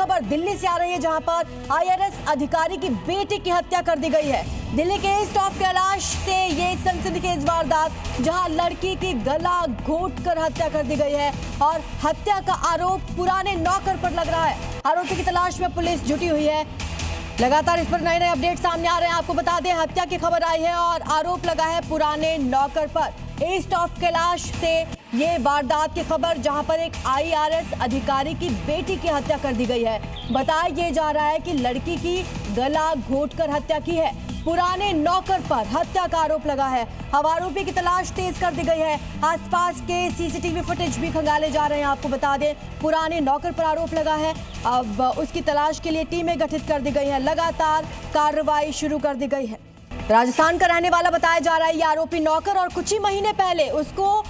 खबर दिल्ली से आ रही है, जहां पर आईआरएस अधिकारी की बेटी की हत्या कर दी गई है। दिल्ली के ईस्ट ऑफ कैलाश से ये सनसनीखेज वारदात, जहां लड़की की गला घोंटकर हत्या कर दी गई है और हत्या का आरोप पुराने नौकर पर लग रहा है। आरोपी की तलाश में पुलिस जुटी हुई है। लगातार इस पर नए नए अपडेट सामने आ रहे हैं। आपको बता दें, हत्या की खबर आई है और आरोप लगा है पुराने नौकर पर। ईस्ट ऑफ कैलाश से ये वारदात की खबर, जहां पर एक आईआरएस अधिकारी की बेटी की हत्या कर दी गई है। बताया ये जा रहा है कि लड़की की गला घोंटकर हत्या की है। पुराने नौकर पर हत्या का आरोप लगा है। अब आरोपी की तलाश तेज कर दी गई है। आसपास के सीसीटीवी फुटेज भी खंगाले जा रहे हैं। आपको बता दें, पुराने नौकर पर आरोप लगा है। अब उसकी तलाश के लिए टीमें गठित कर दी गई हैं। लगातार कार्रवाई शुरू कर दी गई है। राजस्थान का रहने वाला बताया जा रहा है ये आरोपी नौकर, और कुछ ही महीने पहले उसको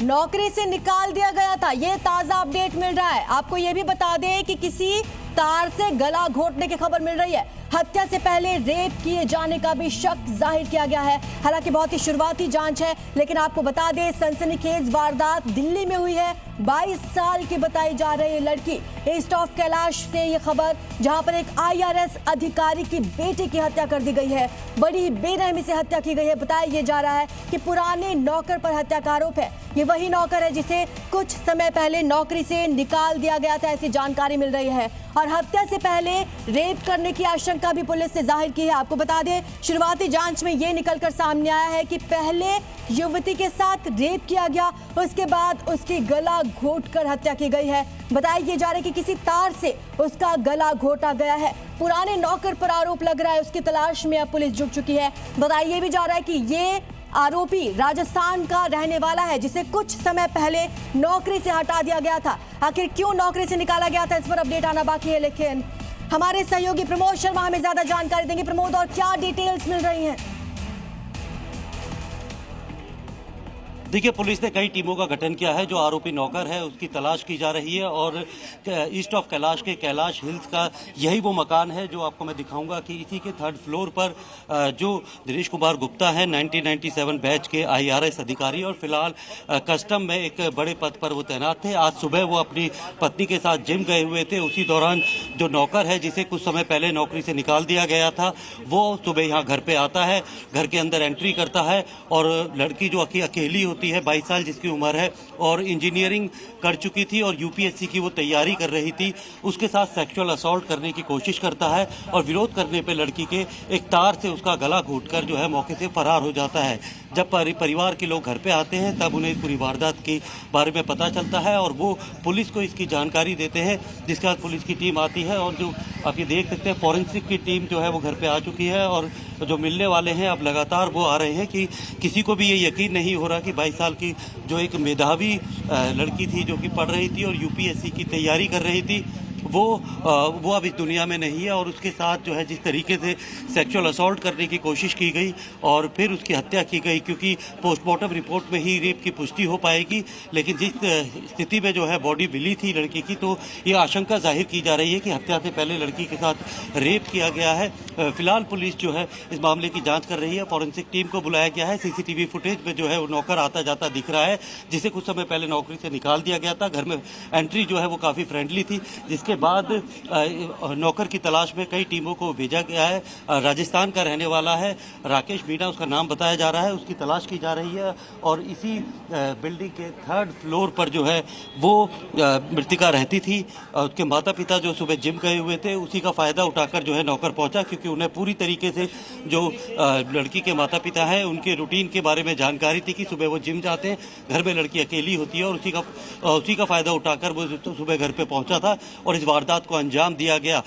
नौकरी से निकाल दिया गया था। ये ताजा अपडेट मिल रहा है। आपको ये भी बता दें कि किसी तार से गला घोंटने की खबर मिल रही है। हत्या से पहले रेप किए जाने का भी शक जाहिर किया गया है। हालांकि बहुत ही शुरुआती जांच है, लेकिन आपको बता दें, सनसनीखेज वारदात दिल्ली में हुई है। 22 साल की बताई जा रही है लड़की। ईस्ट ऑफ कैलाश से ये खबर, जहां पर एक आईआरएस अधिकारी की बेटी की हत्या कर दी गई है। बड़ी बेरहमी से हत्या की गई है। बताया ये जा रहा है कि पुराने नौकर पर हत्या का आरोप है। ये वही नौकर है जिसे कुछ समय पहले नौकरी से निकाल दिया गया था, ऐसी जानकारी मिल रही है। और हत्या से पहले रेप करने की आशंका भी पुलिस ने जाहिर की है। आपको बता दें, शुरुआती जांच में ये निकलकर सामने आया है कि पहले युवती के साथ रेप किया गया, उसके बाद उसकी गला घोंटकर हत्या की गई है। बताया ये जा रहा है कि किसी तार से उसका गला घोंटा गया है। पुराने नौकर पर आरोप लग रहा है। उसकी तलाश में अब पुलिस जुट चुकी है। बताया ये भी जा रहा है कि ये आरोपी राजस्थान का रहने वाला है, जिसे कुछ समय पहले नौकरी से हटा दिया गया था। आखिर क्यों नौकरी से निकाला गया था, इस पर अपडेट आना बाकी है, लेकिन हमारे सहयोगी प्रमोद शर्मा हमें ज्यादा जानकारी देंगे। प्रमोद, और क्या डिटेल्स मिल रही हैं? देखिए, पुलिस ने कई टीमों का गठन किया है। जो आरोपी नौकर है उसकी तलाश की जा रही है, और ईस्ट ऑफ कैलाश के कैलाश हिल्स का यही वो मकान है जो आपको मैं दिखाऊंगा कि इसी के 3rd फ्लोर पर जो दिनेश कुमार गुप्ता है, 1997 बैच के आईआरएस अधिकारी, और फिलहाल कस्टम में एक बड़े पद पर वो तैनात थे। आज सुबह वो अपनी पत्नी के साथ जिम गए हुए थे। उसी दौरान जो नौकर है, जिसे कुछ समय पहले नौकरी से निकाल दिया गया था, वो सुबह यहाँ घर पे आता है, घर के अंदर एंट्री करता है, और लड़की जो अकेली होती है, 22 साल जिसकी उम्र है, और इंजीनियरिंग कर चुकी थी और यूपीएससी की वो तैयारी कर रही थी, उसके साथ सेक्सुअल असॉल्ट करने की कोशिश करता है। और विरोध करने पे लड़की के एक तार से उसका गला घोंटकर जो है मौके से फरार हो जाता है। जब परिवार के लोग घर पे आते हैं, तब उन्हें पूरी वारदात के बारे में पता चलता है और वो पुलिस को इसकी जानकारी देते हैं, जिसके बाद पुलिस की टीम आती है। और जो आप ये देख सकते हैं, फॉरेंसिक की टीम जो है वो घर पे आ चुकी है, और जो मिलने वाले हैं अब लगातार वो आ रहे हैं कि किसी को भी ये यकीन नहीं हो रहा कि 22 साल की जो एक मेधावी लड़की थी, जो कि पढ़ रही थी और यूपीएससी की तैयारी कर रही थी, वो अब इस दुनिया में नहीं है। और उसके साथ जो है जिस तरीके से सेक्सुअल असॉल्ट करने की कोशिश की गई और फिर उसकी हत्या की गई, क्योंकि पोस्टमार्टम रिपोर्ट में ही रेप की पुष्टि हो पाएगी, लेकिन जिस स्थिति में जो है बॉडी मिली थी लड़की की, तो ये आशंका जाहिर की जा रही है कि हत्या से पहले लड़की के साथ रेप किया गया है। फिलहाल पुलिस जो है इस मामले की जाँच कर रही है। फॉरेंसिक टीम को बुलाया गया है। सीसीटीवी फुटेज में जो है वो नौकर आता जाता दिख रहा है, जिसे कुछ समय पहले नौकरी से निकाल दिया गया था। घर में एंट्री जो है वो काफ़ी फ्रेंडली थी, जिसके बाद नौकर की तलाश में कई टीमों को भेजा गया है। राजस्थान का रहने वाला है, राकेश मीणा उसका नाम बताया जा रहा है। उसकी तलाश की जा रही है, और इसी बिल्डिंग के 3rd फ्लोर पर जो है वो मृतिका रहती थी। उसके माता पिता जो सुबह जिम गए हुए थे, उसी का फायदा उठाकर जो है नौकर पहुंचा, क्योंकि उन्हें पूरी तरीके से जो लड़की के माता पिता हैं उनके रूटीन के बारे में जानकारी थी कि सुबह वो जिम जाते हैं, घर में लड़की अकेली होती है, और उसी का फायदा उठाकर वो सुबह घर पे पहुंचा था और इस वारदात को अंजाम दिया गया।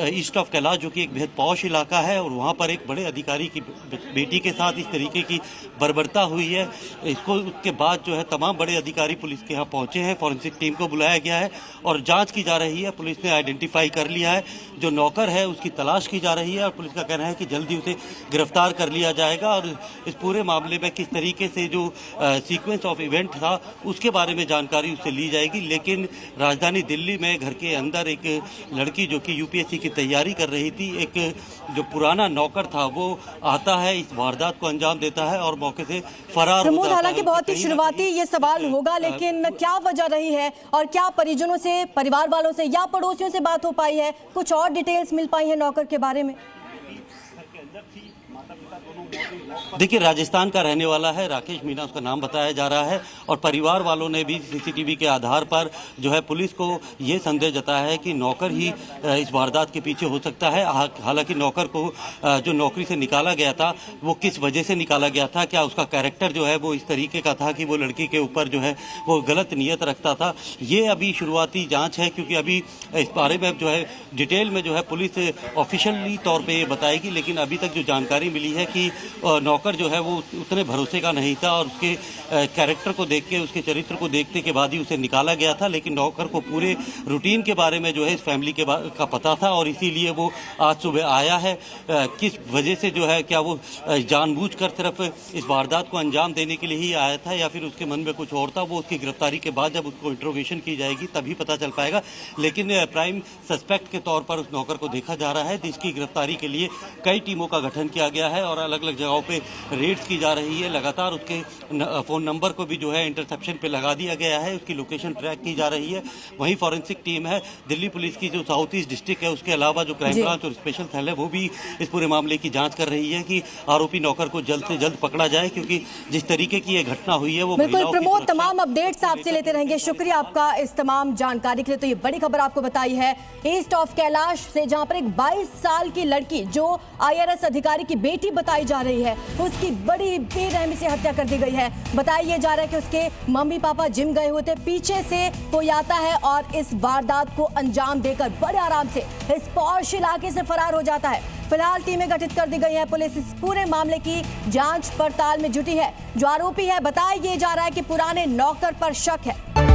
ईस्ट ऑफ कैलाश जो कि एक बेहद पॉश इलाका है, और वहाँ पर एक बड़े अधिकारी की बेटी के साथ इस तरीके की बर्बरता हुई है। इसको उसके बाद जो है तमाम बड़े अधिकारी पुलिस के यहाँ पहुँचे हैं। फॉरेंसिक टीम को बुलाया गया है और जांच की जा रही है। पुलिस ने आइडेंटिफाई कर लिया है जो नौकर है, उसकी तलाश की जा रही है, और पुलिस का कहना है कि जल्दी उसे गिरफ्तार कर लिया जाएगा। और इस पूरे मामले में किस तरीके से जो सीक्वेंस ऑफ इवेंट था उसके बारे में जानकारी उससे ली जाएगी। लेकिन राजधानी दिल्ली में घर के अंदर एक लड़की जो कि यूपीएससी की तैयारी कर रही थी, एक जो पुराना नौकर था वो आता है, इस वारदात को अंजाम देता है और मौके से फरार हो प्रमोद, जाता है। हालांकि बहुत ही शुरुआती ये सवाल होगा, लेकिन क्या वजह रही है और क्या परिजनों से, परिवार वालों से या पड़ोसियों से बात हो पाई है? कुछ और डिटेल्स मिल पाई है नौकर के बारे में? देखिए, राजस्थान का रहने वाला है, राकेश मीणा उसका नाम बताया जा रहा है और परिवार वालों ने भी सीसीटीवी के आधार पर जो है पुलिस को ये संदेह जताया है कि नौकर ही इस वारदात के पीछे हो सकता है। हालांकि नौकर को जो नौकरी से निकाला गया था वो किस वजह से निकाला गया था, क्या उसका कैरेक्टर जो है वो इस तरीके का था कि वो लड़की के ऊपर जो है वो गलत नीयत रखता था, ये अभी शुरुआती जाँच है, क्योंकि अभी इस बारे में जो है डिटेल में जो है पुलिस ऑफिशियली तौर पर ये बताएगी। लेकिन अभी तक जो जानकारी मिली है कि नौकर जो है वो उतने भरोसे का नहीं था और उसके कैरेक्टर को देख के, उसके चरित्र को देखने के बाद ही उसे निकाला गया था। लेकिन नौकर को पूरे रूटीन के बारे में जो है इस फैमिली के का पता था और इसीलिए वो आज सुबह आया है। किस वजह से जो है, क्या वो जानबूझकर सिर्फ इस वारदात को अंजाम देने के लिए ही आया था या फिर उसके मन में कुछ और था, वो उसकी गिरफ्तारी के बाद जब उसको इंट्रोगेशन की जाएगी तभी पता चल पाएगा। लेकिन प्राइम सस्पेक्ट के तौर पर उस नौकर को देखा जा रहा है, जिसकी गिरफ्तारी के लिए कई टीमों का गठन किया गया है और अलग अलग जगहों पे रेड्स की जा रही है। लगातार उसके फोन नंबर को भी जो है इंटरसेप्शन पे लगा दिया गया है, उसकी लोकेशन ट्रैक की जा रही है। वहीं फॉरेंसिक टीम है, दिल्ली पुलिस की जो साउथ ईस्ट डिस्ट्रिक्ट है, उसके अलावा जो क्राइम ब्रांच और स्पेशल सेल है वो भी इस पूरे मामले की जांच कर रही है कि आरोपी नौकर को जल्द से जल्द पकड़ा जाए, क्योंकि जिस तरीके की ये घटना हुई है वो बिल्कुल प्रमोद, तमाम अपडेट्स आपसे लेते रहेंगे। शुक्रिया आपका इस तमाम जानकारी के लिए। तो ये बड़ी खबर आपको बताई है ईस्ट ऑफ कैलाश से, जहां पर एक 22 साल की लड़की जो आईआरएस अधिकारी की बेटी बताई जा रही है, उसकी बड़ी बेरहमी से हत्या कर दी गई है। बताया जा रहा है कि उसके मम्मी पापा जिम गए हुए थे, पीछे से कोई आता है और इस वारदात को अंजाम देकर बड़े आराम से इस पॉश इलाके से फरार हो जाता है। फिलहाल टीमें गठित कर दी गई है, पुलिस इस पूरे मामले की जांच पड़ताल में जुटी है। जो आरोपी है, बताया जा रहा है कि पुराने नौकर पर शक है।